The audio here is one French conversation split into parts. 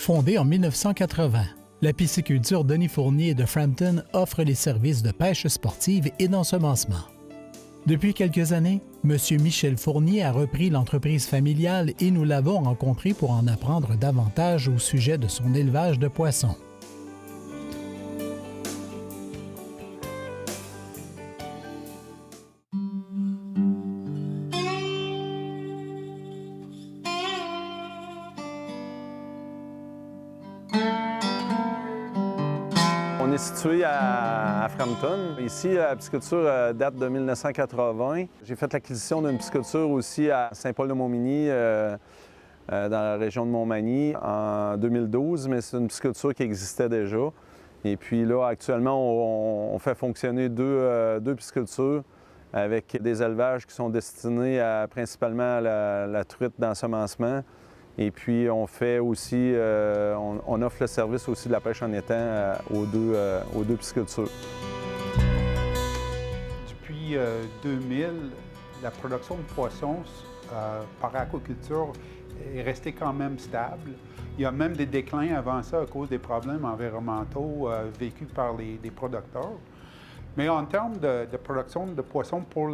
Fondée en 1980, la pisciculture Denis Fournier de Frampton offre les services de pêche sportive et d'ensemencement. Depuis quelques années, M. Michel Fournier a repris l'entreprise familiale et nous l'avons rencontré pour en apprendre davantage au sujet de son élevage de poissons. On est situé à Frampton. Ici, la pisciculture date de 1980. J'ai fait l'acquisition d'une pisciculture aussi à Saint-Paul-de-Montmagny, dans la région de Montmagny, en 2012, mais c'est une pisciculture qui existait déjà. Et puis là, actuellement, on fait fonctionner deux piscicultures avec des élevages qui sont destinés principalement à la truite d'ensemencement. Et puis, on fait aussi, on offre le service aussi de la pêche en étang aux deux piscicultures. Depuis 2000, la production de poissons par aquaculture est restée quand même stable. Il y a même des déclins avant ça à cause des problèmes environnementaux vécus par les producteurs. Mais en termes de production de poissons pour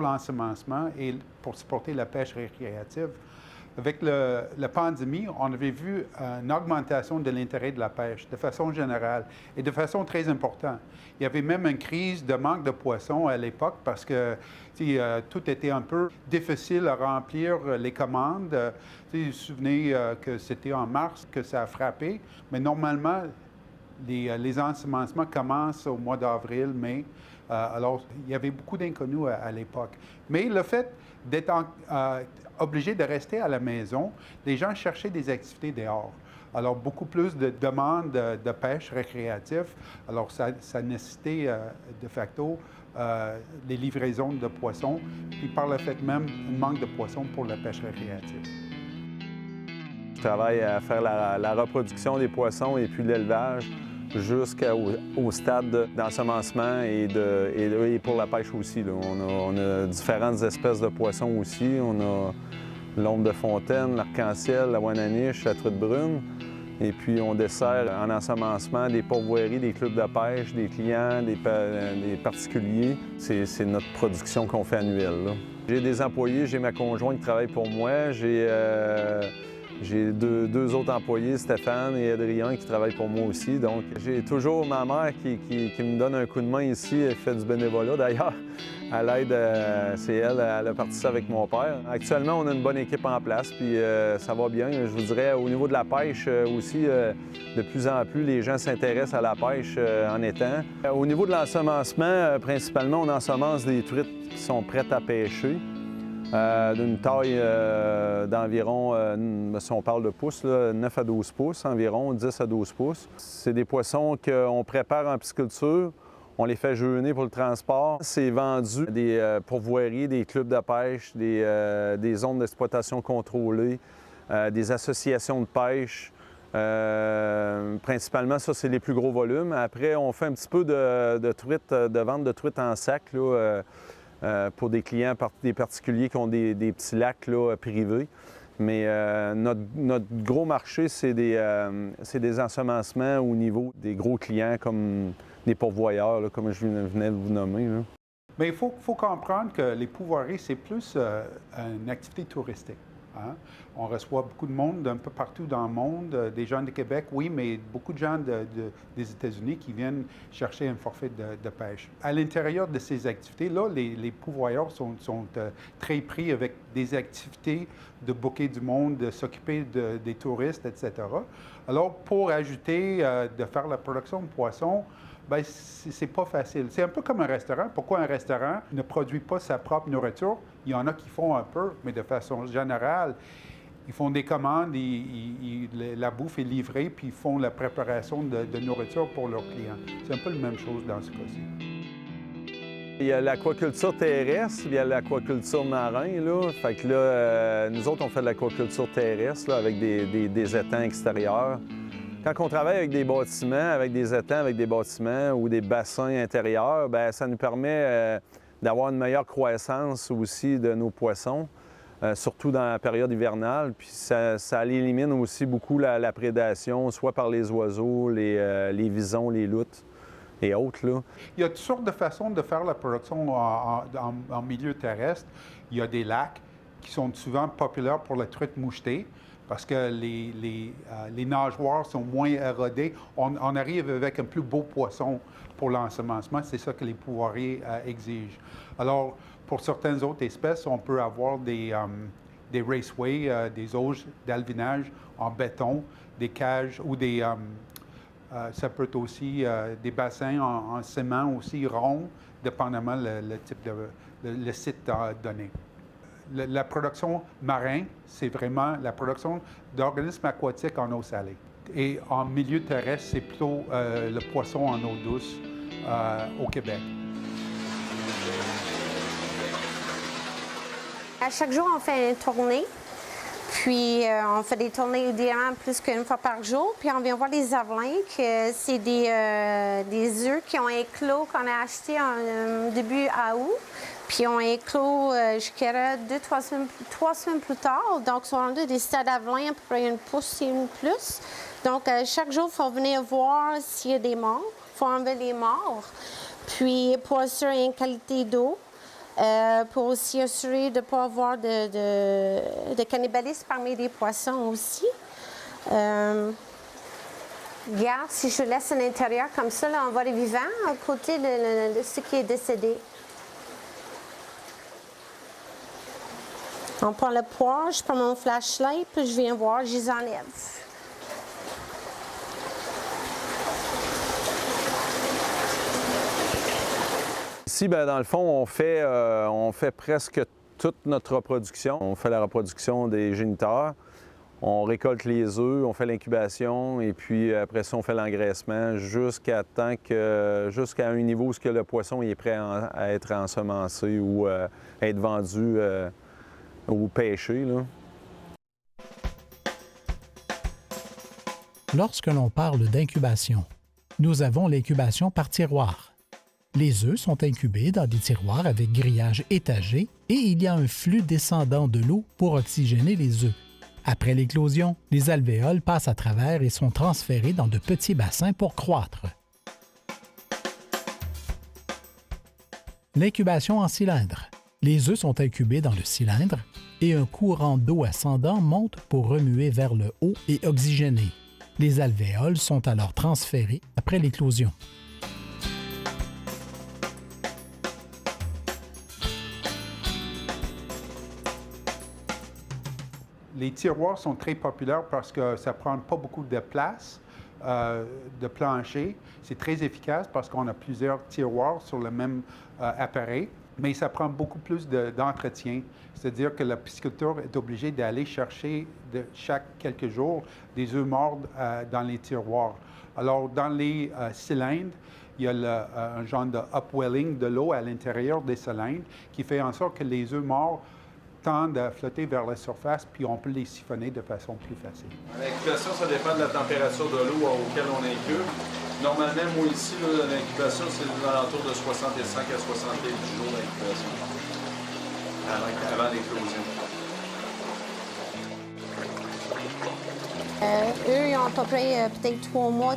l'ensemencement et pour supporter la pêche récréative, avec la pandémie, on avait vu une augmentation de l'intérêt de la pêche de façon générale et de façon très importante. Il y avait même une crise de manque de poissons à l'époque parce que tout était un peu difficile à remplir les commandes. Vous vous souvenez que c'était en mars que ça a frappé, mais normalement, les ensemencements commencent au mois d'avril, mai. Alors, il y avait beaucoup d'inconnus à l'époque. Mais le fait d'être obligé de rester à la maison, les gens cherchaient des activités dehors. Alors, beaucoup plus de demandes de pêche récréative. Alors, ça nécessitait de facto les livraisons de poissons, puis par le fait même, un manque de poissons pour la pêche récréative. Je travaille à faire la reproduction des poissons et puis l'élevage jusqu'au stade d'ensemencement et pour la pêche aussi. Là. On a différentes espèces de poissons aussi. On a l'ombre de fontaine, l'arc-en-ciel, la ouananiche, la truite brune. Et puis on dessert en ensemencement des pourvoiries, des clubs de pêche, des clients, des particuliers. C'est notre production qu'on fait annuelle. Là. J'ai des employés, j'ai ma conjointe qui travaille pour moi. J'ai deux autres employés, Stéphane et Adrien, qui travaillent pour moi aussi. Donc, j'ai toujours ma mère qui me donne un coup de main ici. Elle fait du bénévolat. D'ailleurs, à l'aide, c'est elle a parti ça avec mon père. Actuellement, on a une bonne équipe en place, puis ça va bien. Je vous dirais, au niveau de la pêche aussi, de plus en plus, les gens s'intéressent à la pêche en étang. Au niveau de l'ensemencement, principalement, on ensemence des truites qui sont prêtes à pêcher. D'une taille d'environ, si on parle de pouces, là, 9 à 12 pouces environ, 10 à 12 pouces. C'est des poissons qu'on prépare en pisciculture, on les fait jeûner pour le transport. C'est vendu à des pourvoiries, des clubs de pêche, des zones d'exploitation contrôlées, des associations de pêche. Principalement, ça, c'est les plus gros volumes. Après, on fait un petit peu de vente de truites en sac, là, pour des clients, des particuliers qui ont des petits lacs là, privés. Mais notre gros marché, c'est des ensemencements au niveau des gros clients comme des pourvoyeurs, là, comme je venais de vous nommer. Là. Mais il faut comprendre que les pourvoiries, c'est plus une activité touristique. Hein? On reçoit beaucoup de monde d'un peu partout dans le monde, des gens de Québec, oui, mais beaucoup de gens des États-Unis qui viennent chercher un forfait de pêche. À l'intérieur de ces activités-là, les pourvoyeurs sont très pris avec des activités de booker du monde, de s'occuper des touristes, etc. Alors, pour ajouter, de faire la production de poissons, bien, c'est pas facile. C'est un peu comme un restaurant. Pourquoi un restaurant ne produit pas sa propre nourriture? Il y en a qui font un peu, mais de façon générale, ils font des commandes, la bouffe est livrée, puis ils font la préparation de nourriture pour leurs clients. C'est un peu la même chose dans ce cas-ci. Il y a l'aquaculture terrestre, il y a l'aquaculture marin. Là. Fait que là, nous autres, on fait de l'aquaculture terrestre là, avec des étangs extérieurs. Quand on travaille avec des bâtiments, avec des étangs, avec des bâtiments ou des bassins intérieurs, bien, ça nous permet d'avoir une meilleure croissance aussi de nos poissons. surtout dans la période hivernale. Puis ça élimine aussi beaucoup la prédation, soit par les oiseaux, les visons, les loutres et autres, là. Il y a toutes sortes de façons de faire la production en milieu terrestre. Il y a des lacs qui sont souvent populaires pour la truite mouchetée parce que les nageoires sont moins érodées. On arrive avec un plus beau poisson pour l'ensemencement. C'est ça que les poiriers exigent. Alors, pour certaines autres espèces, on peut avoir des raceways, des auges d'alvinage en béton, des cages ou ça peut être aussi des bassins en ciment aussi ronds, dépendamment le type le site donné. La production marine, c'est vraiment la production d'organismes aquatiques en eau salée. Et en milieu terrestre, c'est plutôt le poisson en eau douce au Québec. À chaque jour, on fait une tournée. Puis, on fait des tournées idéalement plus qu'une fois par jour. Puis, on vient voir les avelins, que c'est des œufs qui ont éclos qu'on a achetés en début août. Puis, on éclos jusqu'à 3 semaines plus tard. Donc, ils sont rendus des stades d'avelins à peu près une pouce et une plus. Donc, chaque jour, il faut venir voir s'il y a des morts. Il faut enlever les morts. Puis, pour assurer une qualité d'eau. Pour aussi assurer de ne pas avoir de cannibalisme parmi les poissons aussi. Regarde, si je laisse à l'intérieur comme ça, là, on voit les vivants à côté de ce qui est décédé. On prend le poids, je prends mon flashlight, puis je viens voir, je les enlève. Ici, bien, dans le fond, on fait presque toute notre reproduction. On fait la reproduction des géniteurs, on récolte les œufs, on fait l'incubation et puis après ça, on fait l'engraissement jusqu'à un niveau où le poisson est prêt à être ensemencé ou à être vendu ou pêché, là. Lorsque l'on parle d'incubation, nous avons l'incubation par tiroir. Les œufs sont incubés dans des tiroirs avec grillage étagé et il y a un flux descendant de l'eau pour oxygéner les œufs. Après l'éclosion, les alvéoles passent à travers et sont transférés dans de petits bassins pour croître. L'incubation en cylindre. Les œufs sont incubés dans le cylindre et un courant d'eau ascendant monte pour remuer vers le haut et oxygéner. Les alvéoles sont alors transférées après l'éclosion. Les tiroirs sont très populaires parce que ça ne prend pas beaucoup de place de plancher. C'est très efficace parce qu'on a plusieurs tiroirs sur le même appareil, mais ça prend beaucoup plus d'entretien. C'est-à-dire que la pisciculture est obligée d'aller chercher chaque quelques jours des œufs morts dans les tiroirs. Alors, dans les cylindres, il y a un genre de upwelling de l'eau à l'intérieur des cylindres qui fait en sorte que les œufs morts tendent à flotter vers la surface, puis on peut les siphonner de façon plus facile. L'incubation, ça dépend de la température de l'eau auquel on incube. Normalement, moi ici, l'incubation, c'est aux alentours de 65 à 70 jours d'incubation avant l'éclosion. Eux, ils ont à peu près peut-être 3 mois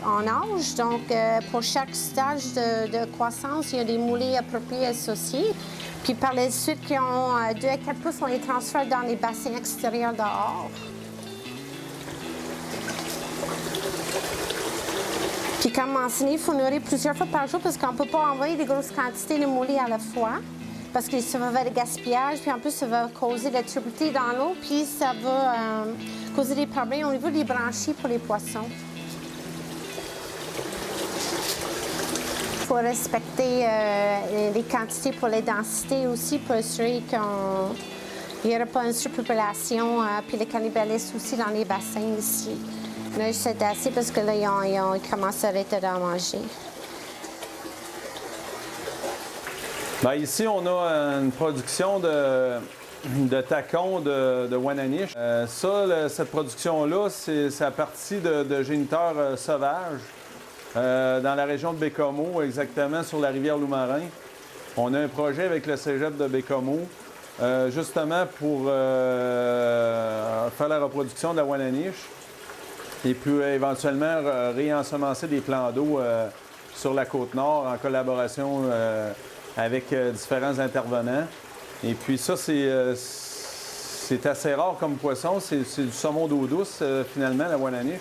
en âge. Donc, pour chaque stage de croissance, il y a des moulées appropriées associées. Puis par la suite, qui ont 2 à 4 pouces, on les transfère dans les bassins extérieurs dehors. Puis comme mentionné, il faut nourrir plusieurs fois par jour parce qu'on ne peut pas envoyer des grosses quantités de moulées à la fois. Parce que ça va faire le gaspillage, puis en plus, ça va causer de la turbidité dans l'eau, puis ça va causer des problèmes au niveau des branchies pour les poissons. Il faut respecter les quantités pour les densités aussi pour assurer qu'il n'y aura pas une surpopulation, puis le cannibalisme aussi dans les bassins ici. Là, c'est assez parce que là, ils commencent à arrêter d'en manger. Bien, ici, on a une production de tacons de Wananiche. Cette production-là, c'est à partir de géniteurs sauvages. Dans la région de Bécomo, exactement sur la rivière Loumarin. On a un projet avec le cégep de Bécomo justement pour faire la reproduction de la Wananiche et puis éventuellement réensemencer des plans d'eau sur la Côte-Nord en collaboration avec différents intervenants. Et puis ça, c'est assez rare comme poisson. C'est du saumon d'eau douce, finalement, la Wananiche.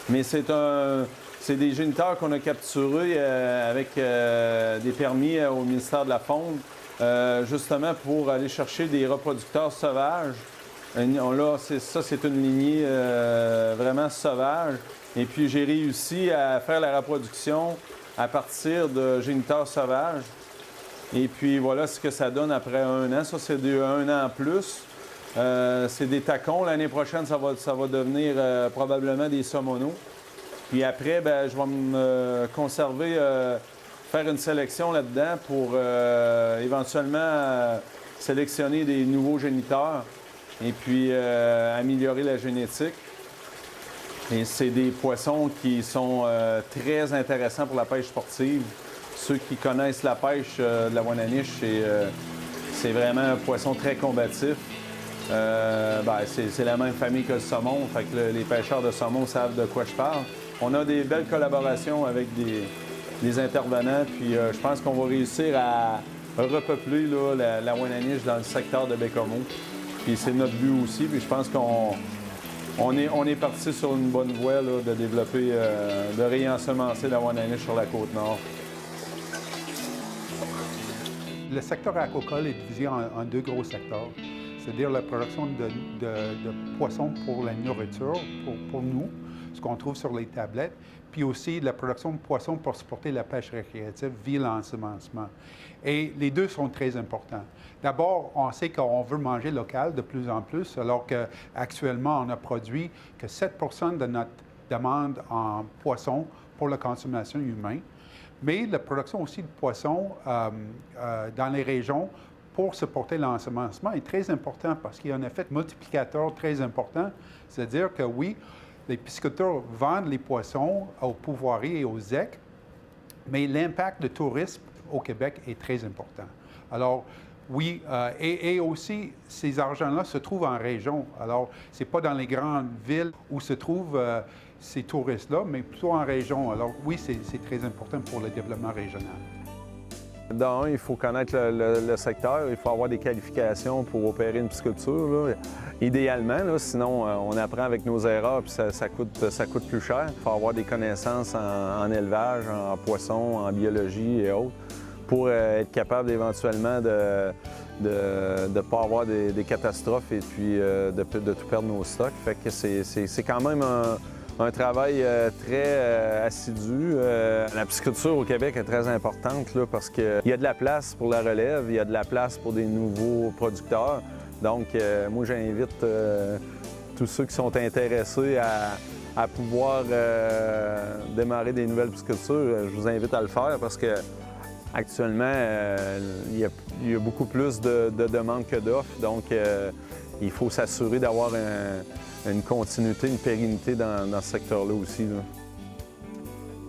Mais c'est des géniteurs qu'on a capturés avec des permis au ministère de la Faune, justement pour aller chercher des reproducteurs sauvages. C'est une lignée vraiment sauvage. Et puis, j'ai réussi à faire la reproduction à partir de géniteurs sauvages. Et puis, voilà ce que ça donne après 1 an. Ça, c'est de 1 an en plus. C'est des tacons. L'année prochaine, ça va devenir probablement des saumonaux. Puis après, bien, je vais me conserver, faire une sélection là-dedans pour éventuellement sélectionner des nouveaux géniteurs et puis améliorer la génétique. Et c'est des poissons qui sont très intéressants pour la pêche sportive. Ceux qui connaissent la pêche de la Wananiche, c'est vraiment un poisson très combatif. C'est la même famille que le saumon, fait que les pêcheurs de saumon savent de quoi je parle. On a des belles collaborations avec des intervenants, puis je pense qu'on va réussir à repeupler là, la Wananiche dans le secteur de Baie-Comeau. Puis c'est notre but aussi, puis je pense qu'on est parti sur une bonne voie là, de développer, de réensemencer la Wananiche sur la Côte-Nord. Le secteur aquacole est divisé en 2 gros secteurs, c'est-à-dire la production de poissons pour la nourriture, pour nous, ce qu'on trouve sur les tablettes, puis aussi la production de poissons pour supporter la pêche récréative via l'ensemencement. Et les 2 sont très importants. D'abord, on sait qu'on veut manger local de plus en plus, alors qu'actuellement, on a produit que 7 de notre demande en poissons pour la consommation humaine. Mais la production aussi de poissons dans les régions pour supporter l'ensemencement est très important parce qu'il y a un effet multiplicateur très important. C'est-à-dire que oui, les pisciculteurs vendent les poissons aux pourvoiries et aux ZEC, mais l'impact de tourisme au Québec est très important. Alors, oui, et aussi, ces argents-là se trouvent en région. Alors, ce n'est pas dans les grandes villes où se trouvent ces touristes-là, mais plutôt en région. Alors, oui, c'est très important pour le développement régional. Dans un, il faut connaître le secteur, il faut avoir des qualifications pour opérer une pisciculture, là. Idéalement, là, sinon on apprend avec nos erreurs puis ça coûte plus cher. Il faut avoir des connaissances en élevage, en poisson, en biologie et autres pour être capable éventuellement de ne pas avoir des catastrophes et puis de tout perdre nos stocks. Fait que c'est quand même un travail très assidu. La pisciculture au Québec est très importante là, parce qu'il y a de la place pour la relève, il y a de la place pour des nouveaux producteurs. Donc, moi, j'invite tous ceux qui sont intéressés à pouvoir démarrer des nouvelles piscicultures. Je vous invite à le faire parce que actuellement, il y a beaucoup plus de demandes que d'offres. Donc, il faut s'assurer d'avoir une continuité, une pérennité dans ce secteur-là aussi, là.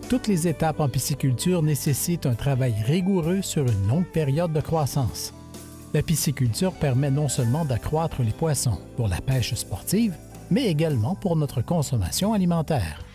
Toutes les étapes en pisciculture nécessitent un travail rigoureux sur une longue période de croissance. La pisciculture permet non seulement d'accroître les poissons pour la pêche sportive, mais également pour notre consommation alimentaire.